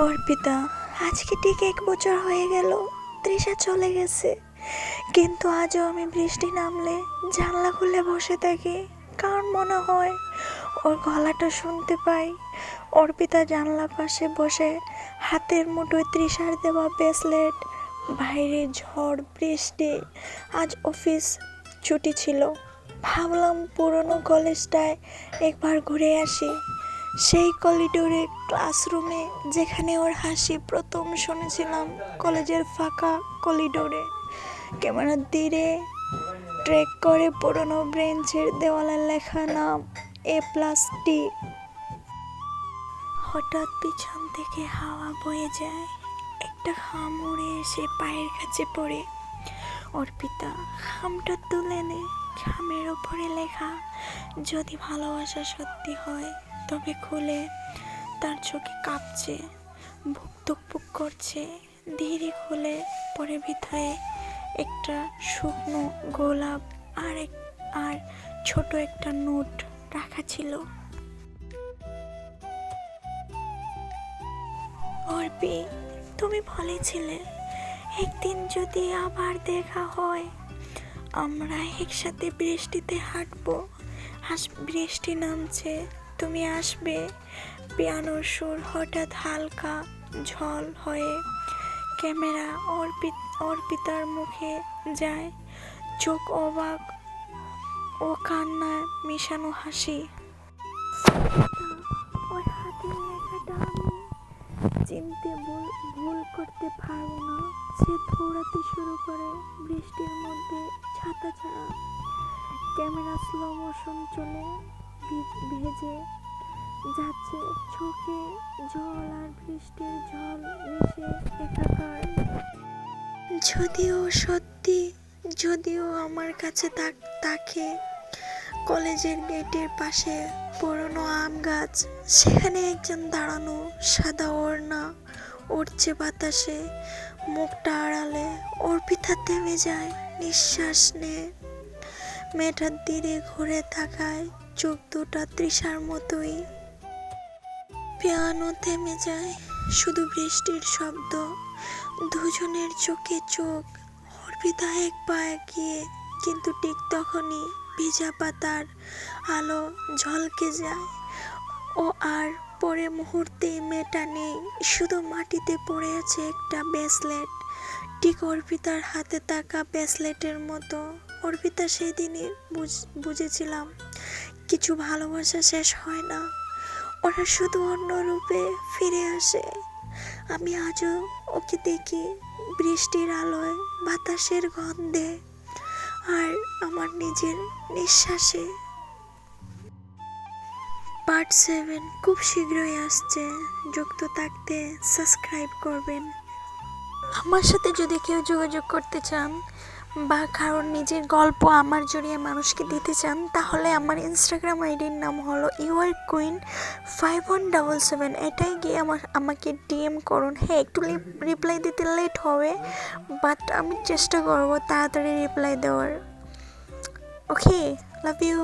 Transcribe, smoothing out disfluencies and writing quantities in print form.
অর্পিতা, আজকে ঠিক 1 বছর হয়ে গেল তৃষা চলে গেছে, কিন্তু আজও আমি বৃষ্টি নামলে জানলা খুলে বসে থাকি, কারণ মনে হয় ওর গলাটা শুনতে পাই। অর্পিতা জানলা পাশে বসে হাতের মুঠোয় তৃষার দেওয়া ব্রেসলেট। বাইরে ঝড় বৃষ্টি, আজ অফিস ছুটি ছিল। ভাবলাম পুরনো কলেজটায় একবার ঘুরে আসি, সেই করিডোরে, ক্লাসরুমে যেখানে ওর হাসি প্রথম শুনেছিলাম। কলেজের ফাঁকা করিডোরে ক্যামেরা ধীরে ট্র্যাক করে পুরনো বেঞ্চের দেওয়ালে লেখা নাম A+D। হঠাৎ পিছন থেকে হাওয়া বয়ে যায়, একটা খাম উড়ে এসে পায়ের কাছে পড়ে। অর্পিতা খামটা তুলে নে। খামের ওপরে লেখা, যদি ভালোবাসা সত্যি হয় তবে খুলে। তার চোখে কাঁপছে, বুক ধুকপুক করছে। ধীরে খুলে পরে ভিতরে একটা শুকনো গোলাপ আর ছোট একটা নোট রাখা ছিল। অর্পি, তুমি বলেছিলে একদিন যদি আবার দেখা হয় আমরা একসাথে বৃষ্টিতে হাঁটবো। বৃষ্টি নামছে, তুমি আসবে। পিয়ানোর সুর হঠাৎ হালকা ঝল হয়ে ক্যামেরা অর্পিতার মুখে যায়, চোখ অবাক ও কান্নায় মিশানো হাসি। ওর হাতের লেখাটা আমি চিনতে ভুল করতে পারবো না। সে দৌড়াতে শুরু করে বৃষ্টির মধ্যে, ছাতা ছাড়া। ক্যামেরা স্লো মোশন চলে, ভেজে যাচ্ছে, চোখে জল আর বৃষ্টির জল মিশে একাকার। যদিও আমার কাছে তাকে কলেজের গেটের পাশে পুরনো আম গাছ, সেখানে একজন দাঁড়ানো, সাদা ওড়না উড়ছে বাতাসে, মুখটা আড়ালে। অর্পিতা থেমে যায়, নিঃশ্বাস নেয়। মেয়েটা ধীরে ঘুরে তাকায়, চোখ দুটা তৃষার মতোই। পিয়ানো থেমে যায়, শুধু বৃষ্টির শব্দ, দুজনের চোখে চোখ। অর্পিতা এক পা এগিয়ে, কিন্তু ঠিক তখনই ভিজা পাতার আলো ঝলকে যায়। ও আর পরে মুহূর্তেই মেয়েটা নেই, শুধু মাটিতে পড়ে আছে একটা ব্রেসলেট, ঠিক অর্পিতার হাতে থাকা ব্রেসলেটের মতো। অর্পিতা সেদিনই বুঝেছিলাম, কিছু ভালোবাসা শেষ হয় না, ওরা শুধু অন্য রূপে ফিরে আসে। আমি আজও ওকে দেখি, বৃষ্টির আলোয়, বাতাসের গন্ধে, আর আমার নিজের নিঃশ্বাসে। পার্ট 7 খুব শীঘ্রই আসছে, যুক্ত থাকতে সাবস্ক্রাইব করবেন। আমার সাথে যদি কেউ যোগাযোগ করতে চান বা কারোর নিজের গল্প আমার জড়িয়ে মানুষকে দিতে চান, তাহলে আমার ইনস্টাগ্রাম আইডির নাম হলো YouAreQueen5177। এটাই গিয়ে আমাকে ডিএম করুন। হ্যাঁ, একটু রিপ্লাই দিতে লেট হবে, বাট আমি চেষ্টা করব তাড়াতাড়ি রিপ্লাই দেওয়ার। ওকে, লাভ ইউ।